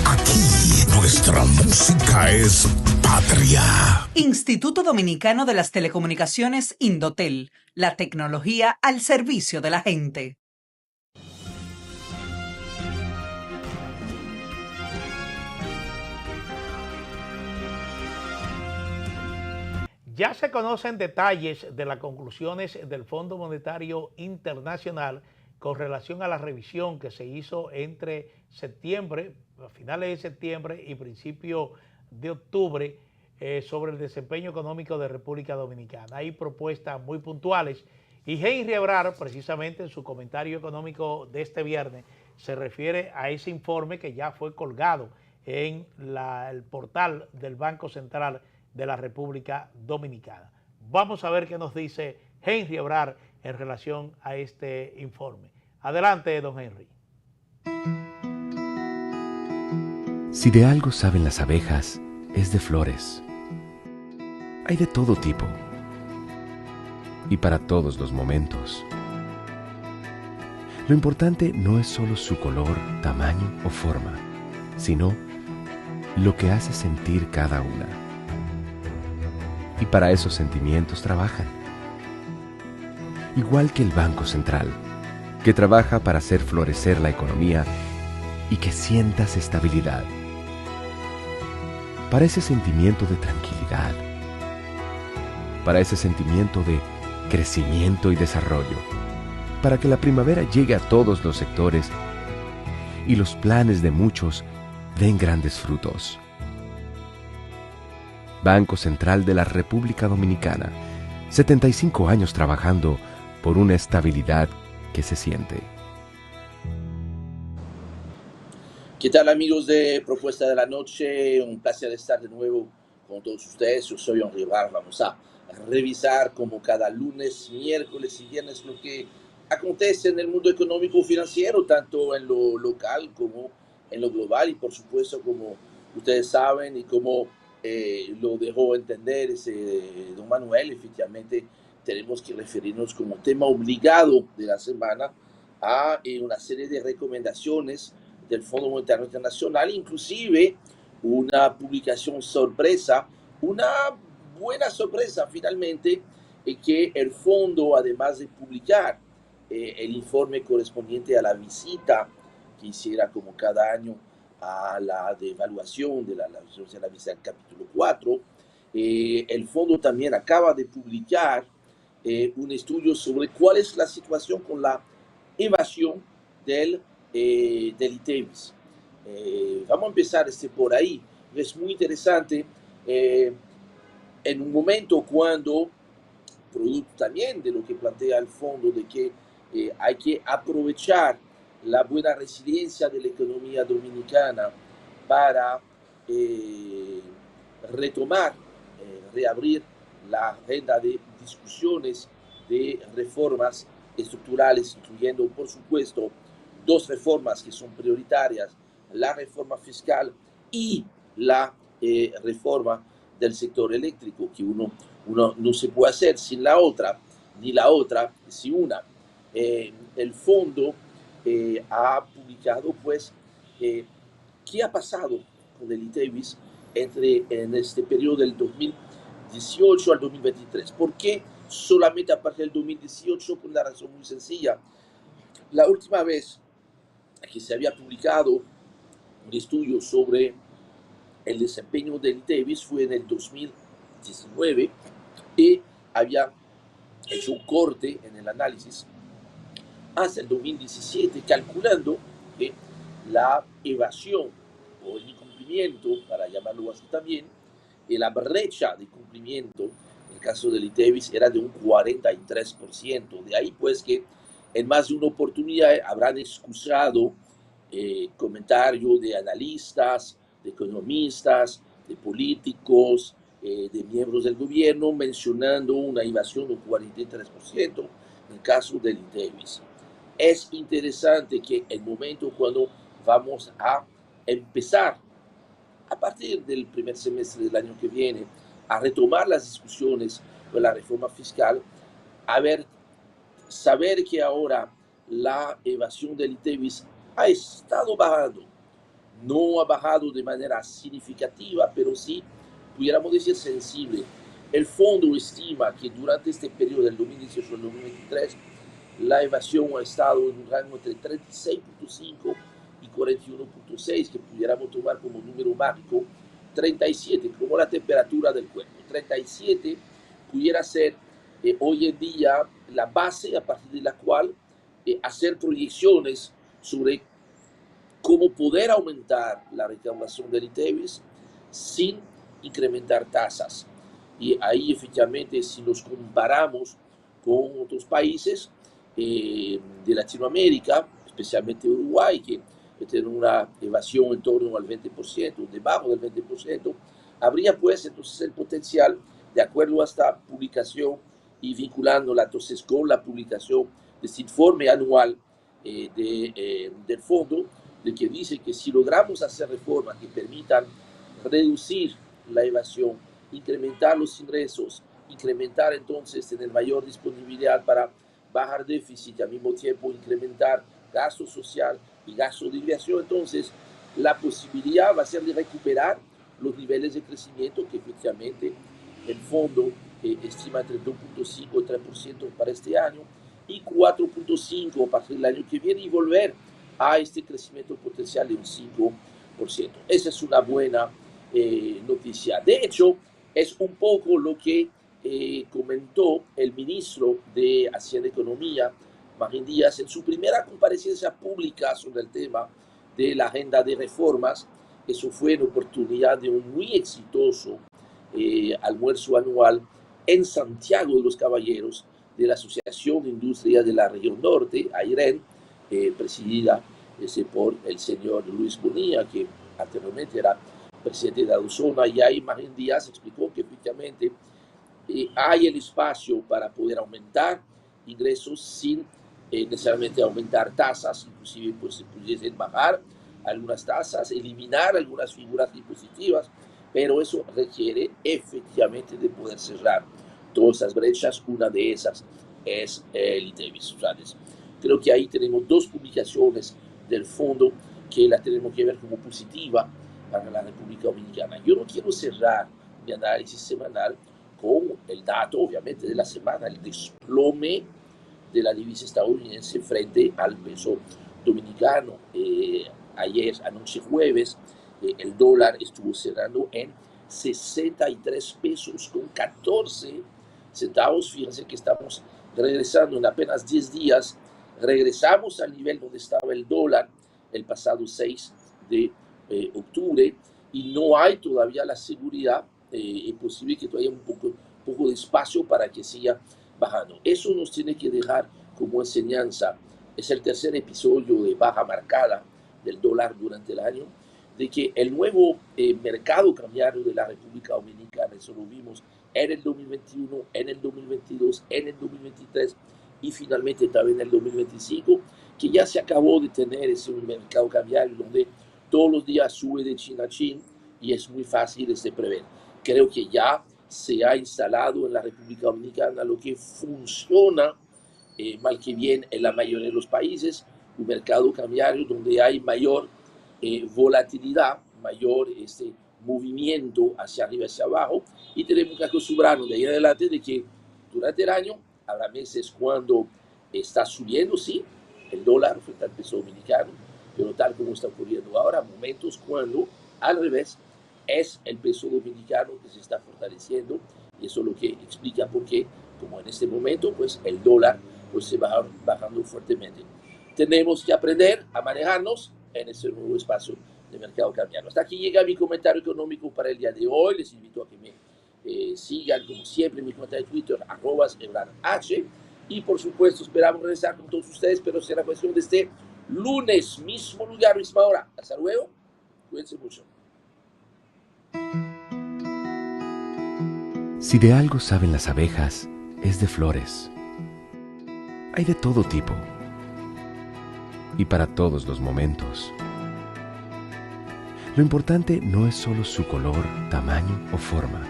aquí nuestra música es patria. Instituto Dominicano de las Telecomunicaciones Indotel, la tecnología al servicio de la gente. Ya se conocen detalles de las conclusiones del Fondo Monetario Internacional con relación a la revisión que se hizo entre septiembre, a finales de septiembre y principio de octubre, sobre el desempeño económico de República Dominicana. Hay propuestas muy puntuales y Henry Ebrar, precisamente en su comentario económico de este viernes, se refiere a ese informe que ya fue colgado en el portal del Banco Central de la República Dominicana. Vamos a ver qué nos dice Henry Ebrar en relación a este informe. Adelante, don Henry. Si de algo saben las abejas, es de flores. Hay de todo tipo y para todos los momentos. Lo importante no es solo su color, tamaño o forma, sino lo que hace sentir cada una. Y para esos sentimientos trabajan. Igual que el Banco Central, que trabaja para hacer florecer la economía y que sientas estabilidad. Para ese sentimiento de tranquilidad, para ese sentimiento de crecimiento y desarrollo, para que la primavera llegue a todos los sectores y los planes de muchos den grandes frutos. Banco Central de la República Dominicana, 75 años trabajando por una estabilidad que se siente. ¿Qué tal, amigos de Propuesta de la Noche? Un placer estar de nuevo con todos ustedes. Yo soy Henry Ebrar. Vamos a revisar como cada lunes, miércoles y viernes lo que acontece en el mundo económico y financiero, tanto en lo local como en lo global y por supuesto, como ustedes saben y como lo dejó entender don Manuel. Efectivamente tenemos que referirnos como tema obligado de la semana a una serie de recomendaciones del Fondo Monetario Internacional, inclusive una publicación sorpresa, una buena sorpresa finalmente, que el fondo, además de publicar el informe correspondiente a la visita que hiciera como cada año a la devaluación de la visita del capítulo 4, el fondo también acaba de publicar un estudio sobre cuál es la situación con la evasión del ITEVIS. Vamos a empezar por ahí. Es muy interesante en un momento cuando, producto también de lo que plantea el fondo, de que hay que aprovechar la buena resiliencia de la economía dominicana para retomar, reabrir la agenda de discusiones de reformas estructurales, incluyendo, por supuesto, dos reformas que son prioritarias: la reforma fiscal y la reforma del sector eléctrico, que uno no se puede hacer sin la otra, ni la otra sin una. El fondo ha publicado, pues, qué ha pasado con el ITEVIS en este periodo del 2018 al 2023. ¿Por qué solamente a partir del 2018? Por una razón muy sencilla. La última vez que se había publicado un estudio sobre el desempeño del ITEVIS fue en el 2019, y había hecho un corte en el análisis hasta el 2017, calculando que la evasión o el incumplimiento, para llamarlo así también, la brecha de cumplimiento en el caso del ITEVIS era de un 43%. De ahí, pues, que en más de una oportunidad habrán escuchado comentarios de analistas, de economistas, de políticos, de miembros del gobierno, mencionando una evasión del 43% en el caso del ITEVIS. Es interesante que el momento cuando vamos a empezar, a partir del primer semestre del año que viene, a retomar las discusiones de la reforma fiscal, saber que ahora la evasión del ITEVIS ha estado bajando. No ha bajado de manera significativa, pero sí, pudiéramos decir, sensible. El fondo estima que durante este periodo del 2018 al 2023, la evasión ha estado en un rango entre 36.5 y 41.6, que pudiéramos tomar como número mágico 37, como la temperatura del cuerpo. 37 pudiera ser hoy en día la base a partir de la cual hacer proyecciones sobre cómo poder aumentar la recaudación del ITEVIS sin incrementar tasas. Y ahí, efectivamente, si nos comparamos con otros países de Latinoamérica, especialmente Uruguay, que tiene una evasión en torno al 20%, debajo del 20%, habría, pues, entonces el potencial, de acuerdo a esta publicación y vinculándola entonces con la publicación de este informe anual del fondo, de que dice que si logramos hacer reformas que permitan reducir la evasión, incrementar los ingresos, incrementar entonces, tener mayor disponibilidad para bajar déficit y al mismo tiempo incrementar gasto social y gasto de inversión, entonces la posibilidad va a ser de recuperar los niveles de crecimiento que efectivamente el fondo estima entre 2.5 y 3% para este año y 4.5 a partir del año que viene, y volver a este crecimiento potencial de un 5%. Esa es una buena noticia. De hecho, es un poco lo que comentó el ministro de Hacienda y Economía, Marín Díaz, en su primera comparecencia pública sobre el tema de la agenda de reformas. Eso fue en oportunidad de un muy exitoso almuerzo anual en Santiago de los Caballeros de la Asociación de Industria de la Región Norte, AIREN, presidida por el señor Luis Bonilla, que anteriormente era presidente de Aduzona, y ahí Marín Díaz explicó que efectivamente hay el espacio para poder aumentar ingresos sin necesariamente aumentar tasas, inclusive pues se pudiesen bajar algunas tasas, eliminar algunas figuras impositivas, pero eso requiere efectivamente de poder cerrar todas esas brechas. Una de esas es el ITEVIS. Creo que ahí tenemos dos publicaciones del fondo que la tenemos que ver como positiva para la República Dominicana. Yo no quiero cerrar mi análisis semanal con el dato, obviamente, de la semana, el desplome de la divisa estadounidense frente al peso dominicano. Anoche jueves, el dólar estuvo cerrando en 63 pesos con 14 centavos. Fíjense que estamos regresando en apenas 10 días. Regresamos al nivel donde estaba el dólar el pasado 6 de octubre y no hay todavía la seguridad. Es posible que todavía un poco de espacio para que siga bajando. Eso nos tiene que dejar como enseñanza. Es el tercer episodio de baja marcada del dólar durante el año, de que el nuevo mercado cambiario de la República Dominicana, eso lo vimos en el 2021, en el 2022, en el 2023 y finalmente también en el 2025, que ya se acabó de tener ese mercado cambiario donde todos los días sube de chin a chin y es muy fácil de prever. Creo que ya se ha instalado en la República Dominicana lo que funciona mal que bien en la mayoría de los países, un mercado cambiario donde hay mayor volatilidad, mayor movimiento hacia arriba y hacia abajo, y tenemos que acostumbrarnos de ahí en adelante de que durante el año habrá meses cuando está subiendo, sí, el dólar frente al peso dominicano, pero tal como está ocurriendo ahora, momentos cuando al revés es el peso dominicano que se está fortaleciendo, y eso es lo que explica por qué, como en este momento, pues el dólar pues se va bajando fuertemente. Tenemos que aprender a manejarnos en ese nuevo espacio de mercado cambiario. Hasta aquí llega mi comentario económico para el día de hoy. Les invito a que me sigan, como siempre, en mi cuenta de Twitter, @EbrarH. Y, por supuesto, esperamos regresar con todos ustedes, pero será cuestión de este lunes, mismo lugar, misma hora. Hasta luego. Cuídense mucho. Si de algo saben las abejas, es de flores. Hay de todo tipo y para todos los momentos. Lo importante no es solo su color, tamaño o forma,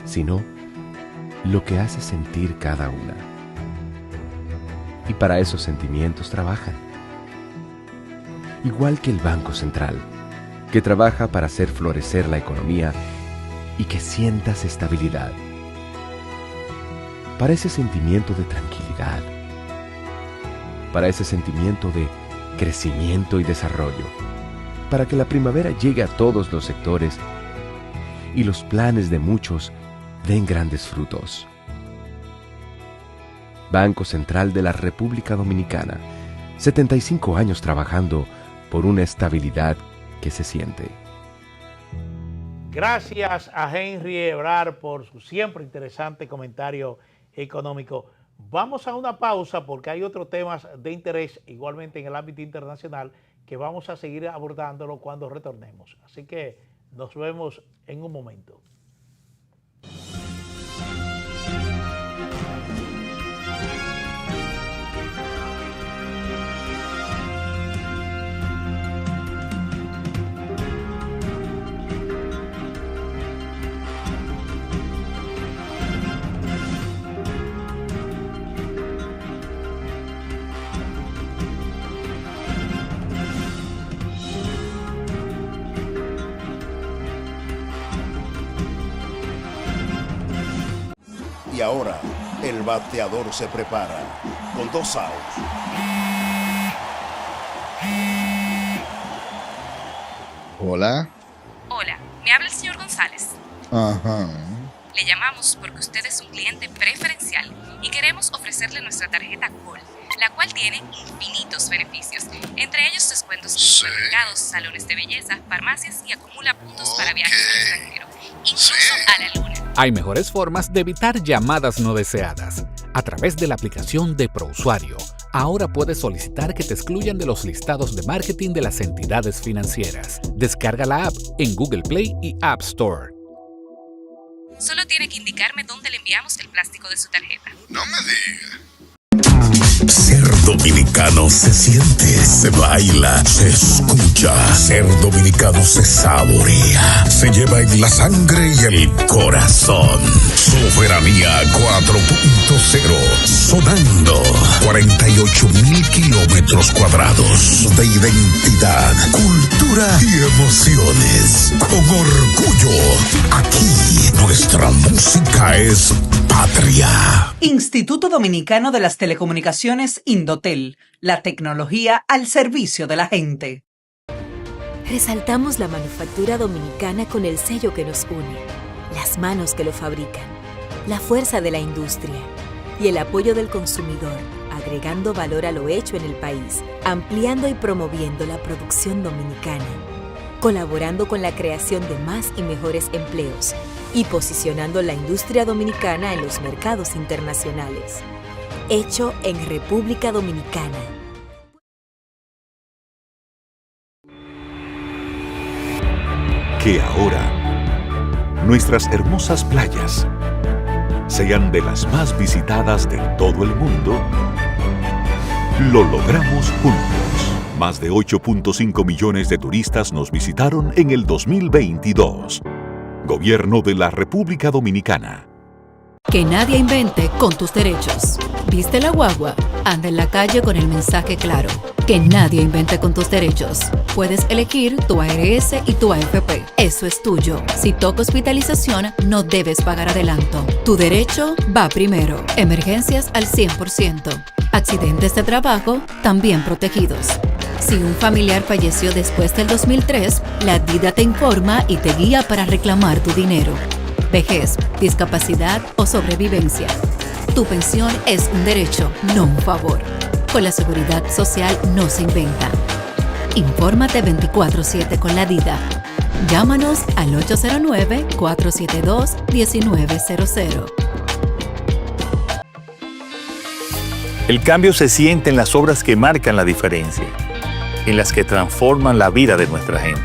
sino lo que hace sentir cada una. Y para esos sentimientos trabajan. Igual que el Banco Central, que trabaja para hacer florecer la economía y que sientas estabilidad. Para ese sentimiento de tranquilidad. Para ese sentimiento de crecimiento y desarrollo. Para que la primavera llegue a todos los sectores y los planes de muchos den grandes frutos. Banco Central de la República Dominicana, 75 años trabajando por una estabilidad que se siente. Gracias a Henry Ebrard por su siempre interesante comentario económico. Vamos a una pausa porque hay otros temas de interés igualmente en el ámbito internacional que vamos a seguir abordándolo cuando retornemos. Así que nos vemos en un momento. Y ahora, el bateador se prepara con 2 outs. Hola. Hola, me habla el señor González. Ajá. Le llamamos porque usted es un cliente preferencial y queremos ofrecerle nuestra tarjeta Col, la cual tiene infinitos beneficios, entre ellos descuentos en supermercados, salones de belleza, farmacias y acumula puntos para viajes al extranjero, incluso a la luna. Hay mejores formas de evitar llamadas no deseadas. A través de la aplicación de ProUsuario, ahora puedes solicitar que te excluyan de los listados de marketing de las entidades financieras. Descarga la app en Google Play y App Store. Solo tiene que indicarme dónde le enviamos el plástico de su tarjeta. No me diga. dominicano se siente, se baila, se escucha. Ser dominicano se saborea, se lleva en la sangre y el corazón. Soberanía 4.0, sonando 48.000 kilómetros cuadrados de identidad, cultura y emociones. Con orgullo, aquí nuestra música es patria. Instituto Dominicano de las Telecomunicaciones Indotel, la tecnología al servicio de la gente. Resaltamos la manufactura dominicana con el sello que nos une, las manos que lo fabrican, la fuerza de la industria y el apoyo del consumidor, agregando valor a lo hecho en el país, ampliando y promoviendo la producción dominicana, colaborando con la creación de más y mejores empleos y posicionando la industria dominicana en los mercados internacionales. Hecho en República Dominicana. Que ahora nuestras hermosas playas sean de las más visitadas de todo el mundo, lo logramos juntos. Más de 8.5 millones de turistas nos visitaron en el 2022. Gobierno de la República Dominicana. Que nadie invente con tus derechos. ¿Viste la guagua? Anda en la calle con el mensaje claro. Que nadie invente con tus derechos. Puedes elegir tu ARS y tu AFP. Eso es tuyo. Si toca hospitalización, no debes pagar adelanto. Tu derecho va primero. Emergencias al 100%. Accidentes de trabajo también protegidos. Si un familiar falleció después del 2003, la DIDA te informa y te guía para reclamar tu dinero. Vejez, discapacidad o sobrevivencia. Tu pensión es un derecho, no un favor. Con la seguridad social no se inventa. Infórmate 24/7 con la DIDA. Llámanos al 809-472-1900. El cambio se siente en las obras que marcan la diferencia, en las que transforman la vida de nuestra gente,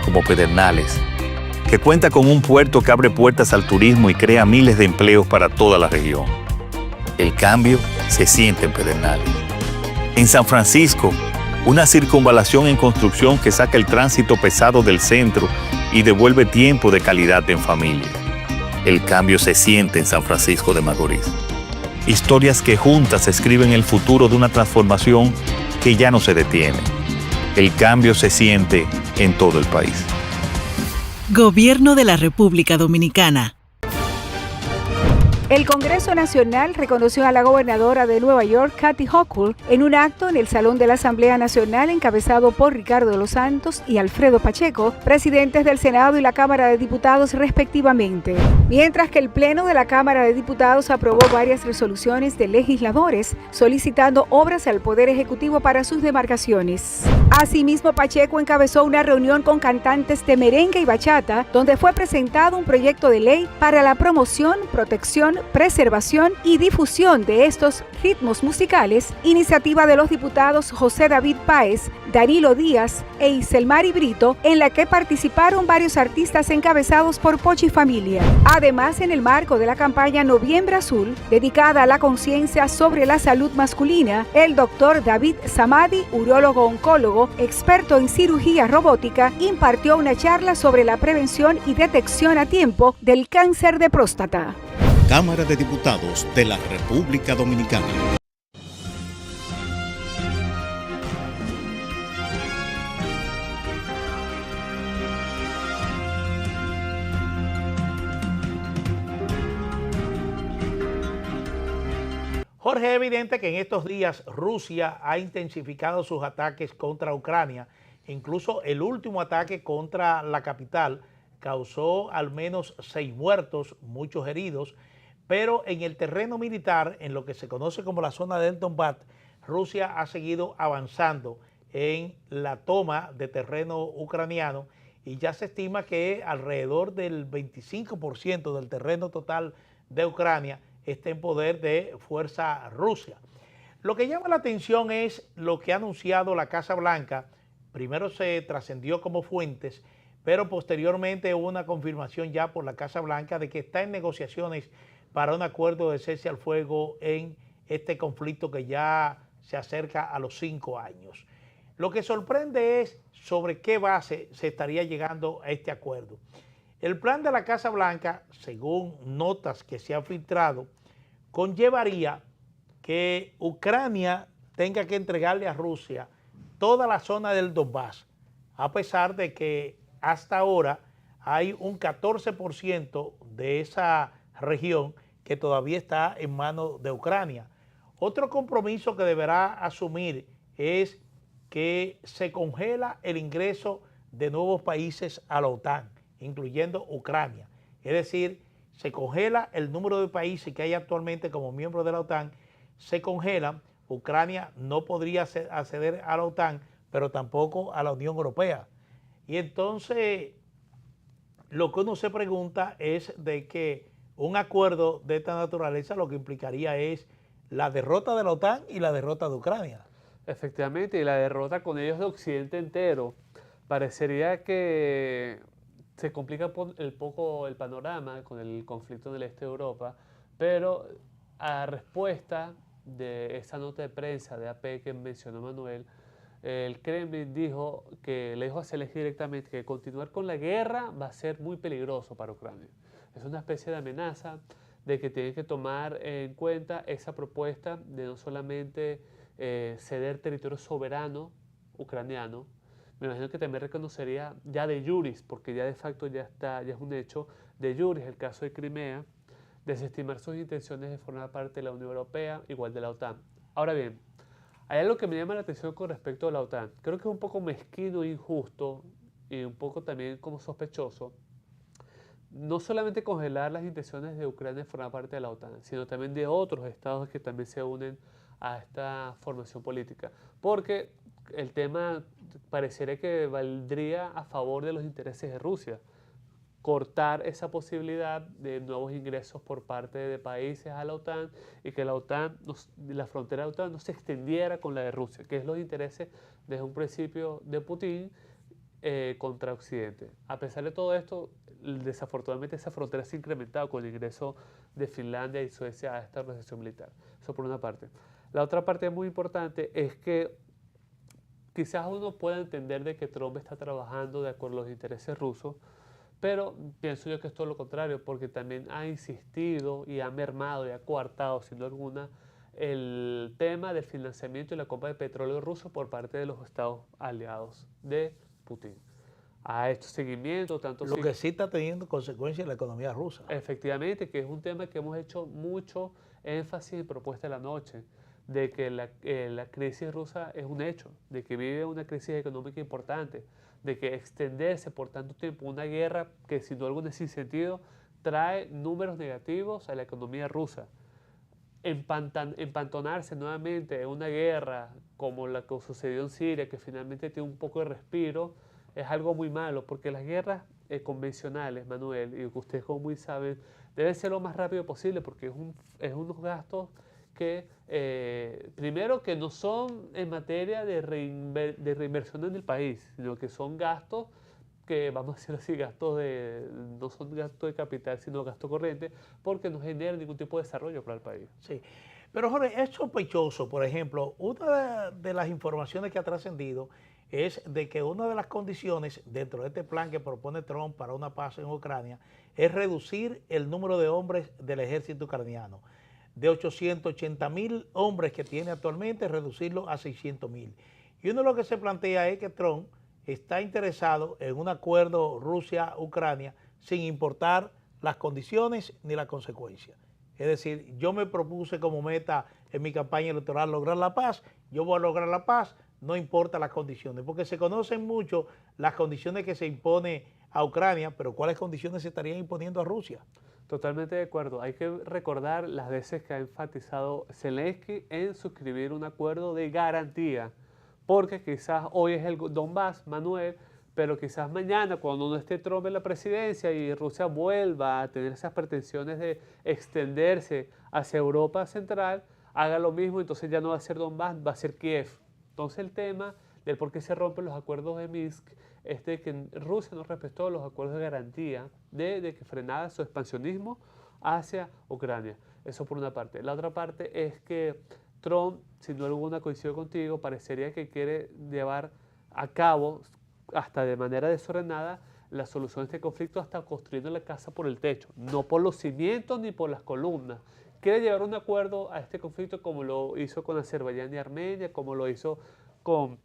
como Pedernales, que cuenta con un puerto que abre puertas al turismo y crea miles de empleos para toda la región. El cambio se siente en Pedernales. En San Francisco, una circunvalación en construcción que saca el tránsito pesado del centro y devuelve tiempo de calidad en familia. El cambio se siente en San Francisco de Macorís. Historias que juntas escriben el futuro de una transformación que ya no se detiene. El cambio se siente en todo el país. Gobierno de la República Dominicana. El Congreso Nacional reconoció a la gobernadora de Nueva York, Kathy Hochul, en un acto en el Salón de la Asamblea Nacional encabezado por Ricardo de los Santos y Alfredo Pacheco, presidentes del Senado y la Cámara de Diputados respectivamente. Mientras que el Pleno de la Cámara de Diputados aprobó varias resoluciones de legisladores solicitando obras al Poder Ejecutivo para sus demarcaciones. Asimismo, Pacheco encabezó una reunión con cantantes de merengue y bachata, donde fue presentado un proyecto de ley para la promoción, protección, preservación y difusión de estos ritmos musicales, iniciativa de los diputados José David Páez, Danilo Díaz e Iselmari Brito, en la que participaron varios artistas encabezados por Pochi Familia. Además, en el marco de la campaña Noviembre Azul, dedicada a la conciencia sobre la salud masculina, el doctor David Samadi, urólogo oncólogo, experto en cirugía robótica, impartió una charla sobre la prevención y detección a tiempo del cáncer de próstata. Cámara de Diputados de la República Dominicana. Jorge, es evidente que en estos días Rusia ha intensificado sus ataques contra Ucrania. Incluso el último ataque contra la capital causó al menos 6 muertos, muchos heridos, pero en el terreno militar, en lo que se conoce como la zona del Donbass, Rusia ha seguido avanzando en la toma de terreno ucraniano y ya se estima que alrededor del 25% del terreno total de Ucrania está en poder de fuerza rusa. Lo que llama la atención es lo que ha anunciado la Casa Blanca. Primero se trascendió como fuentes, pero posteriormente hubo una confirmación ya por la Casa Blanca de que está en negociaciones para un acuerdo de cese al fuego en este conflicto que ya se acerca a los 5 años. Lo que sorprende es sobre qué base se estaría llegando a este acuerdo. El plan de la Casa Blanca, según notas que se han filtrado, conllevaría que Ucrania tenga que entregarle a Rusia toda la zona del Donbass, a pesar de que hasta ahora hay un 14% de esa región que todavía está en manos de Ucrania. Otro compromiso que deberá asumir es que se congela el ingreso de nuevos países a la OTAN, incluyendo Ucrania. Es decir, se congela el número de países que hay actualmente como miembros de la OTAN, se congelan. Ucrania no podría acceder a la OTAN, pero tampoco a la Unión Europea. Y entonces, lo que uno se pregunta es de que un acuerdo de esta naturaleza lo que implicaría es la derrota de la OTAN y la derrota de Ucrania. Efectivamente, y la derrota con ellos de Occidente entero. Parecería que se complica un poco el panorama con el conflicto en el este de Europa, pero a respuesta de esa nota de prensa de AP que mencionó Manuel, el Kremlin dijo que le dijo a Zelensky directamente que continuar con la guerra va a ser muy peligroso para Ucrania. Es una especie de amenaza de que tienen que tomar en cuenta esa propuesta de no solamente ceder territorio soberano ucraniano. Me imagino que también reconocería ya de juris, porque ya de facto ya es un hecho, de juris el caso de Crimea, desestimar sus intenciones de formar parte de la Unión Europea, igual de la OTAN. Ahora bien, hay algo que me llama la atención con respecto a la OTAN. Creo que es un poco mezquino e injusto y un poco también como sospechoso no solamente congelar las intenciones de Ucrania de formar parte de la OTAN, sino también de otros estados que también se unen a esta formación política. Porque el tema pareciera que valdría a favor de los intereses de Rusia. Cortar esa posibilidad de nuevos ingresos por parte de países a la OTAN y que la frontera de la OTAN no se extendiera con la de Rusia, que es los intereses desde un principio de Putin contra Occidente. A pesar de todo esto, desafortunadamente esa frontera se ha incrementado con el ingreso de Finlandia y Suecia a esta organización militar. Eso por una parte. La otra parte muy importante es que quizás uno pueda entender de que Trump está trabajando de acuerdo a los intereses rusos, pero pienso yo que es todo lo contrario, porque también ha insistido y ha mermado y ha coartado, sin duda alguna, el tema del financiamiento y la compra de petróleo ruso por parte de los estados aliados de Putin. A estos seguimientos, tanto lo que sí está teniendo consecuencias en la economía rusa. Efectivamente, que es un tema que hemos hecho mucho énfasis en Propuesta de la Noche, de que la crisis rusa es un hecho, de que vive una crisis económica importante, de que extenderse por tanto tiempo una guerra que sin duda alguna es sin sentido, trae números negativos a la economía rusa. Empantonarse nuevamente en una guerra como la que sucedió en Siria, que finalmente tiene un poco de respiro, es algo muy malo, porque las guerras convencionales, Manuel, y que ustedes como muy saben, deben ser lo más rápido posible, porque es unos gastos que, primero, que no son en materia de reinversión en el país, sino que son gastos que, vamos a decir así, no son gastos de capital, sino gasto corriente, porque no generan ningún tipo de desarrollo para el país. Sí, pero Jorge, es sospechoso, por ejemplo, una de las informaciones que ha trascendido es de que una de las condiciones dentro de este plan que propone Trump para una paz en Ucrania es reducir el número de hombres del ejército ucraniano. De 880.000 hombres que tiene actualmente, reducirlo a 600.000. Y uno de lo que se plantea es que Trump está interesado en un acuerdo Rusia-Ucrania sin importar las condiciones ni las consecuencias. Es decir, yo me propuse como meta en mi campaña electoral lograr la paz, yo voy a lograr la paz, no importa las condiciones, porque se conocen mucho las condiciones que se impone a Ucrania, pero ¿cuáles condiciones se estarían imponiendo a Rusia? Totalmente de acuerdo. Hay que recordar las veces que ha enfatizado Zelensky en suscribir un acuerdo de garantía, porque quizás hoy es el Donbass, Manuel, pero quizás mañana, cuando no esté Trump en la presidencia y Rusia vuelva a tener esas pretensiones de extenderse hacia Europa Central, haga lo mismo, entonces ya no va a ser Donbass, va a ser Kiev. Entonces el tema del por qué se rompen los acuerdos de Minsk es de que Rusia no respetó los acuerdos de garantía de que frenara su expansionismo hacia Ucrania. Eso por una parte. La otra parte es que Trump, sin duda alguna coincido contigo, parecería que quiere llevar a cabo, hasta de manera desordenada, la solución de este conflicto hasta construyendo la casa por el techo, no por los cimientos ni por las columnas. Quiere llevar un acuerdo a este conflicto como lo hizo con Azerbaiyán y Armenia, como lo hizo con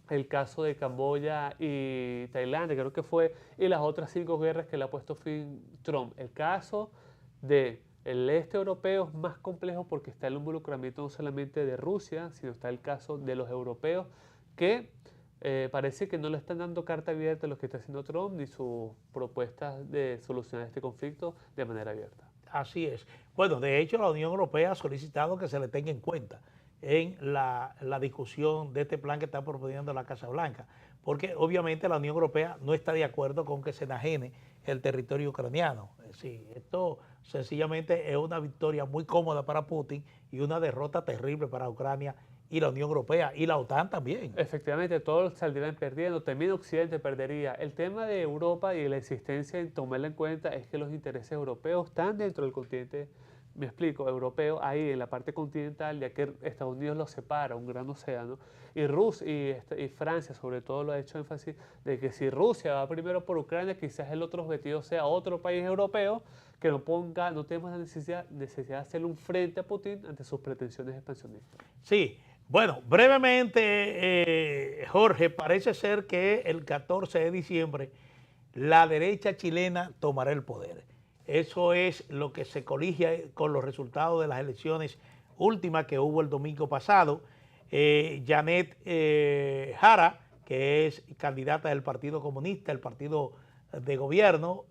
el caso de Camboya y Tailandia, creo que fue, y las otras 5 guerras que le ha puesto fin Trump. El caso del este europeo es más complejo porque está el involucramiento no solamente de Rusia, sino está el caso de los europeos que parece que no le están dando carta abierta a lo que está haciendo Trump ni sus propuestas de solucionar este conflicto de manera abierta. Así es. Bueno, de hecho la Unión Europea ha solicitado que se le tenga en cuenta en la discusión de este plan que está proponiendo la Casa Blanca, porque obviamente la Unión Europea no está de acuerdo con que se enajene el territorio ucraniano. Sí, esto sencillamente es una victoria muy cómoda para Putin y una derrota terrible para Ucrania y la Unión Europea y la OTAN también. Efectivamente, todos saldrían perdiendo, también Occidente perdería. El tema de Europa y la existencia en tomarla en cuenta es que los intereses europeos están dentro del continente, me explico, europeo, ahí en la parte continental, ya que Estados Unidos los separa, un gran océano, y Rusia y Francia sobre todo lo ha hecho énfasis de que si Rusia va primero por Ucrania, quizás el otro objetivo sea otro país europeo que no tenemos la necesidad de hacerle un frente a Putin ante sus pretensiones expansionistas. Sí, bueno, brevemente, Jorge, parece ser que el 14 de diciembre la derecha chilena tomará el poder. Eso es lo que se colige con los resultados de las elecciones últimas que hubo el domingo pasado. Janet Jara, que es candidata del Partido Comunista, el partido de gobierno,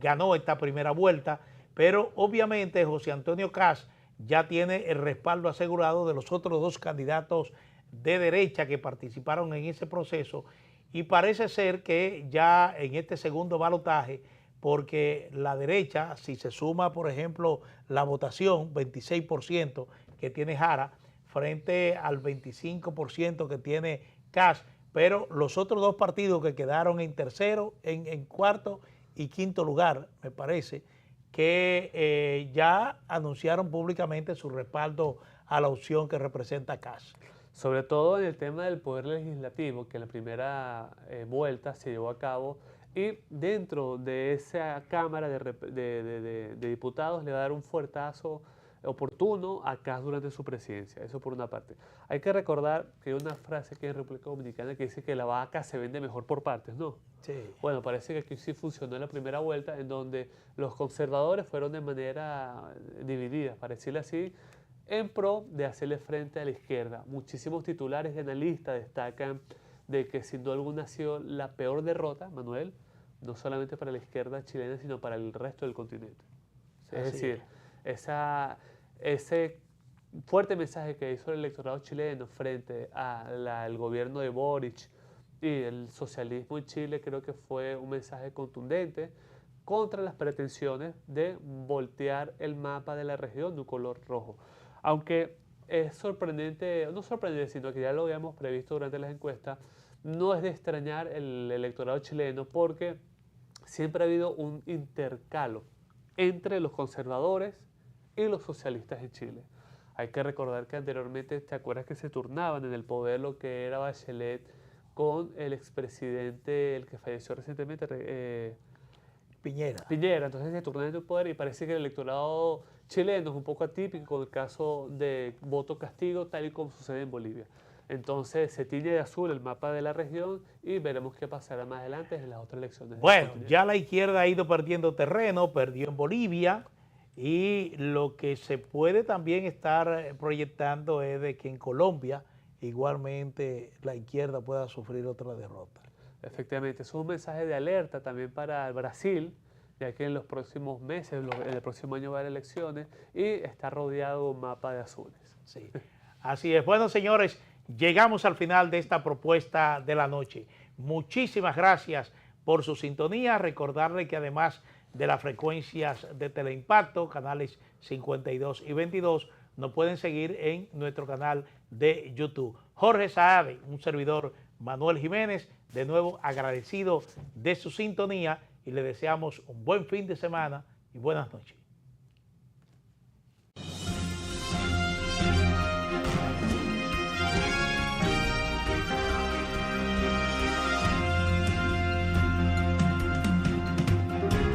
ganó esta primera vuelta, pero obviamente José Antonio Kast ya tiene el respaldo asegurado de los otros 2 candidatos de derecha que participaron en ese proceso, y parece ser que ya en este segundo balotaje, porque la derecha, si se suma, por ejemplo, la votación, 26% que tiene Jara, frente al 25% que tiene Kast, pero los otros 2 partidos que quedaron en tercero, en cuarto y quinto lugar, me parece, que ya anunciaron públicamente su respaldo a la opción que representa Kast. Sobre todo en el tema del poder legislativo, que en la primera vuelta se llevó a cabo, y dentro de esa Cámara de Diputados le va a dar un fuertazo oportuno a Kast durante su presidencia. Eso por una parte. Hay que recordar que hay una frase aquí en República Dominicana que dice que la vaca se vende mejor por partes, ¿no? Sí. Bueno, parece que aquí sí funcionó en la primera vuelta, en donde los conservadores fueron de manera dividida, para decirlo así, en pro de hacerle frente a la izquierda. Muchísimos titulares de analistas destacan de que sin duda alguna ha sido la peor derrota, Manuel, no solamente para la izquierda chilena, sino para el resto del continente. Es decir, ese fuerte mensaje que hizo el electorado chileno frente al gobierno de Boric y el socialismo en Chile, creo que fue un mensaje contundente contra las pretensiones de voltear el mapa de la región de un color rojo. Aunque es sorprendente, no sorprendente, sino que ya lo habíamos previsto durante las encuestas, no es de extrañar el electorado chileno porque siempre ha habido un intercalo entre los conservadores y los socialistas en Chile. Hay que recordar que anteriormente, ¿te acuerdas que se turnaban en el poder lo que era Bachelet con el expresidente, el que falleció recientemente, Piñera? Entonces se turnaban en el poder y parece que el electorado chileno es un poco atípico con el caso de voto castigo, tal y como sucede en Bolivia. Entonces se tiñe de azul el mapa de la región y veremos qué pasará más adelante en las otras elecciones. Bueno, ya la izquierda ha ido perdiendo terreno, perdió en Bolivia, y lo que se puede también estar proyectando es de que en Colombia igualmente la izquierda pueda sufrir otra derrota. Efectivamente, es un mensaje de alerta también para Brasil, ya que en los próximos meses, en el próximo año va a haber elecciones y está rodeado un mapa de azules. Sí, así es. Bueno, señores, llegamos al final de esta propuesta de la noche. Muchísimas gracias por su sintonía. Recordarle que además de las frecuencias de Teleimpacto, canales 52 y 22, nos pueden seguir en nuestro canal de YouTube. Jorge Saade, un servidor, Manuel Jiménez, de nuevo agradecido de su sintonía y le deseamos un buen fin de semana y buenas noches.